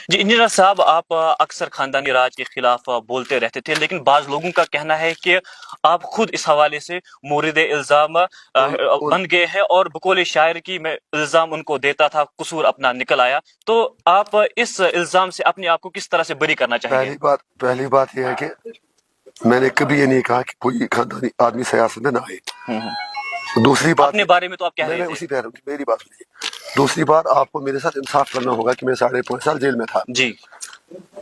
جی engineer صاحب، آپ اکثر خاندانی راج کے خلاف بولتے رہتے تھے، لیکن بعض لوگوں کا کہنا ہے کہ آپ خود اس حوالے سے مورد الزام ان بن گئے ہیں، اور بقول شاعر کی میں الزام ان کو دیتا تھا، قصور اپنا نکل آیا. تو آپ اس الزام سے اپنے آپ کو کس طرح سے بری کرنا چاہیں گے؟ پہلی بات یہ ہے کہ میں نے کبھی یہ نہیں کہا کہ کوئی خاندانی آدمی سیاست میں نہ آئے. دوسری بات اپنے بارے میں تو آپ کہہ رہے تھے. اسی پہ میری بات سنیے. دوسری بات، آپ کو میرے ساتھ انصاف کرنا ہوگا کہ میں 5.5 سال جیل میں تھا. جی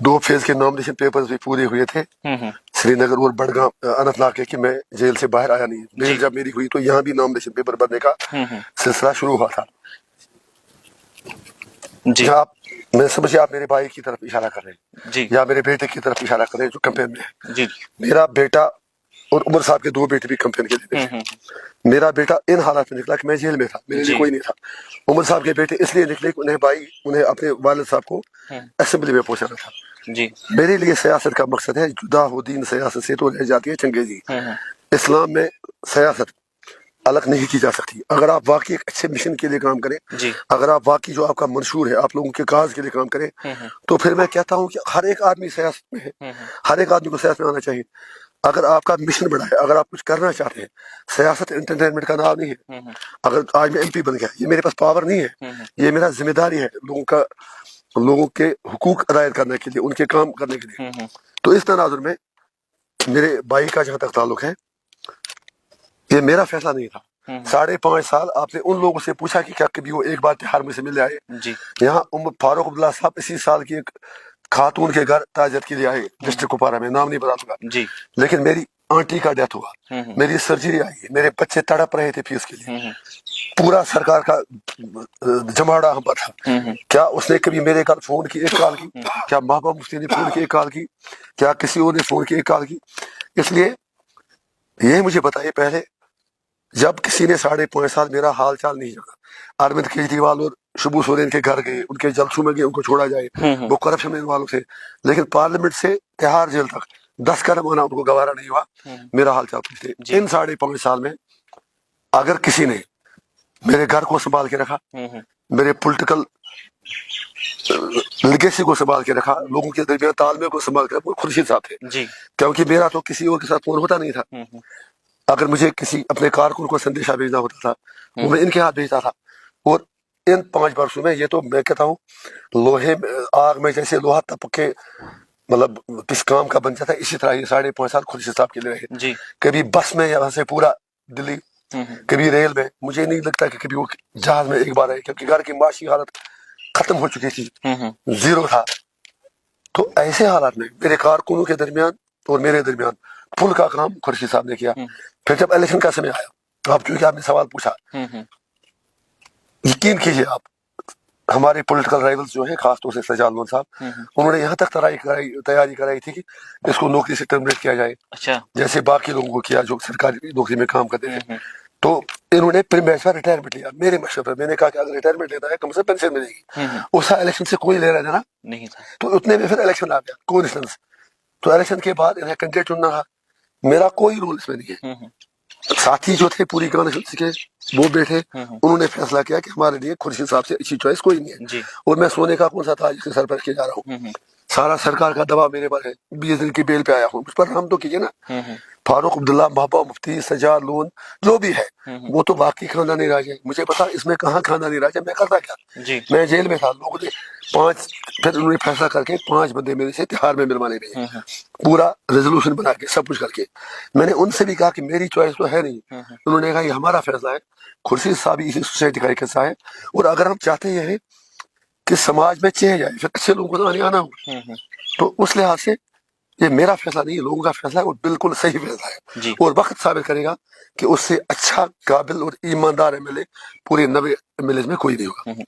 2 فیز کے نامنیشن پیپرز بھی پورے ہوئے تھے سری نگر اور بڑگام اننت ناگ کے، کہ میں جیل سے باہر آیا نہیں. بیل جب میری ہوئی تو یہاں بھی نامنیشن پیپر بھرنے کا سلسلہ شروع ہوا تھا. جی میں سمجھے آپ میرے بھائی کی طرف اشارہ کر رہے ہیں جی یا میرے بیٹے کی طرف اشارہ کر رہے ہیں جو کیمپین میں ہے. جی میرا بیٹا اور عمر صاحب کے 2 بیٹے بھی کیمپین کے لیے تھے. میرا بیٹا ان حالات میں نکلا کہ میں جیل میں تھا، میرے لیے کوئی نہیں تھا. عمر صاحب کے بیٹے اس لیے نکلے کہ انہیں اپنے والد صاحب کو اسمبلی میں پہنچانا تھا. جی میرے لیے سیاست کا مقصد ہے جدا ہو دین سیاست سے تو رہ جاتی ہے چنگیزی. اسلام میں سیاست الگ نہیں کی جا سکتی. اگر آپ واقعی ایک اچھے مشن کے لیے کام کریں، اگر آپ واقعی جو آپ کا منشور ہے آپ لوگوں کے کاز کے لیے کام کریں، تو پھر میں کہتا ہوں کہ ہر ایک آدمی سیاست میں ہے، ہر ایک آدمی کو سیاست میں آنا چاہیے. اگر آپ کا مشن بڑا ہے، اگر آپ کچھ کرنا چاہتے ہیں، سیاست انٹرٹینمنٹ کا نام نہیں ہے. اگر آج میں MP بن گیا، یہ میرے پاس پاور نہیں ہے، یہ میرا ذمہ داری ہے لوگوں کے حقوق ادائے کرنے کے لیے، ان کے کام کرنے کے لیے. تو اس تناظر میں میرے بھائی کا جہاں تک تعلق ہے، یہ میرا فیصلہ نہیں تھا. 5.5 سال آپ نے ان لوگوں سے پوچھا کہ کیا کبھی وہ ایک بار تہار میں سے مل آئے؟ یہاں فاروق عبداللہ صاحب اسی سال کی ایک خاتون کے گھر تاجت کے لیے آئے ڈسٹرکٹ کپوارہ میں، نام نہیں بتا دوں گا. لیکن میری آنٹی کا ڈیتھ ہوا، میری سرجری آئی، میرے بچے تڑپ رہے تھے فیس کے لیے، پورا سرکار کا جماڑا ہم پر تھا. کیا اس نے کبھی میرے گھر فون کی ایک کال کی؟ کیا محبوب مفتی نے فون کی ایک کال کی؟ کیا کسی اور نے فون کی ایک کال کی؟ اس لیے یہ مجھے بتائیے، پہلے جب کسی نے 5.5 سال میرا حال چال نہیں جانا، اروند کیجریوال اور شبو سورین کے گھر گئے، ان کے جلسوں میں گئے، ان کو چھوڑا جائے، وہ کرپشن والوں سے، لیکن پارلیمنٹ سے تہار جیل تک 10 قدم ہونا ان کو گوارا نہیں ہوا میرا حال چال پوچھتے. ان 5.5 سال میں اگر کسی نے میرے گھر کو سنبھال کے رکھا، میرے پولیٹیکل لیگیسی کو سنبھال کے رکھا، لوگوں کے درمیان تال میل کو سنبھال کے رکھا، وہ خورشید صاحب تھے. کیونکہ میرا تو کسی اور کے ساتھ فون ہوتا نہیں تھا. اگر مجھے کسی اپنے کارکن کو سندیشہ بھیجنا ہوتا تھا، وہ میں ان کے ہاتھ بھیجتا تھا. اور ان 5 برسوں میں یہ تو میں کہتا ہوں لوہے آگ میں جیسے لوہا تپ کے مطلب کس کام کا بن جاتا ہے، اسی طرح یہ 5.5 سال خورشید صاحب کے لیے رہے. کبھی بس میں یہاں سے پورا دلی، کبھی ریل میں. مجھے نہیں لگتا کہ کبھی وہ جہاز میں ایک بار آئے، کیونکہ گھر کی معاشی حالت ختم ہو چکی تھی، زیرو تھا. تو ایسے حالات میں میرے کارکنوں کے درمیان اور میرے درمیان پل کا کام خورشید صاحب نے کیا. پھر جب الیکشن کا سمے آیا، چونکہ آپ نے سوال پوچھا، یقین کیجیے آپ، ہمارے پولیٹیکل رائیولز جو ہیں، خاص طور سے سجاد لون صاحب، انہوں نے یہاں تک تیاری کرائی تھی کہ اس کو نوکری سے ٹرمنیٹ کیا جائے، جیسے باقی لوگوں کو کیا جو سرکاری نوکری میں کام کرتے تھے. تو انہوں نے پریمیج پر ریٹائرمنٹ لیا میرے مشورے پر. میں نے کہا کہ اگر ریٹائرمنٹ لیتا ہے کم سے کم پینشن ملے گی. اس الیکشن سے کوئی لے رہا تھا نا، نہیں تھا. تو اتنے میں پھر الیکشن آ گیا، کوئنسیڈنس. تو الیکشن کے بعد انہیں کینڈیڈیٹ چننا تھا، میرا کوئی رول اس میں نہیں ہے. ساتھی جو تھے پوری کانسٹیٹوئنسی کے، وہ بیٹھے، انہوں نے فیصلہ کیا کہ ہمارے لیے خورشید صاحب سے اچھی چوائس کوئی نہیں ہے. اور میں سونے کا کون سا تاج اس کے سر پر کے جا رہا ہوں. سارا سرکار کا دباؤ میرے پر ہے، 20 دن کی بیل پہ آیا ہوں. اس پر ہم تو کیجیے نا. فاروق عبداللہ، محبوب مفتی، سجاد لون جو بھی ہے، وہ تو باقی خاندانی راج ہے. مجھے پتا اس میں کہاں خاندانی راج ہے. میں کرتا کیا، میں جیل میں تھا. لوگوں نے 5 پھر انہوں نے فیصلہ کر کے 5 بندے میرے سے تہار میں ملوانے گئے، پورا ریزولوشن بنا کے سب کچھ کر کے. میں نے ان سے بھی کہا کہ میری چوائس تو ہے نہیں. انہوں نے کہا یہ ہمارا فیصلہ ہے. خورشید صاحب اسی سوسائٹی کا ایک حصہ ہے، اور اگر ہم چاہتے ہیں کہ سماج میں چینج آئے، پھر اچھے لوگوں کو تو آنا ہوگا. تو اس لحاظ سے یہ میرا فیصلہ نہیں ہے، لوگوں کا فیصلہ ہے، اور بالکل صحیح فیصلہ ہے. اور وقت ثابت کرے گا کہ اس سے اچھا، قابل اور ایماندار MLA پورے 90 MLAs میں کوئی نہیں ہوگا.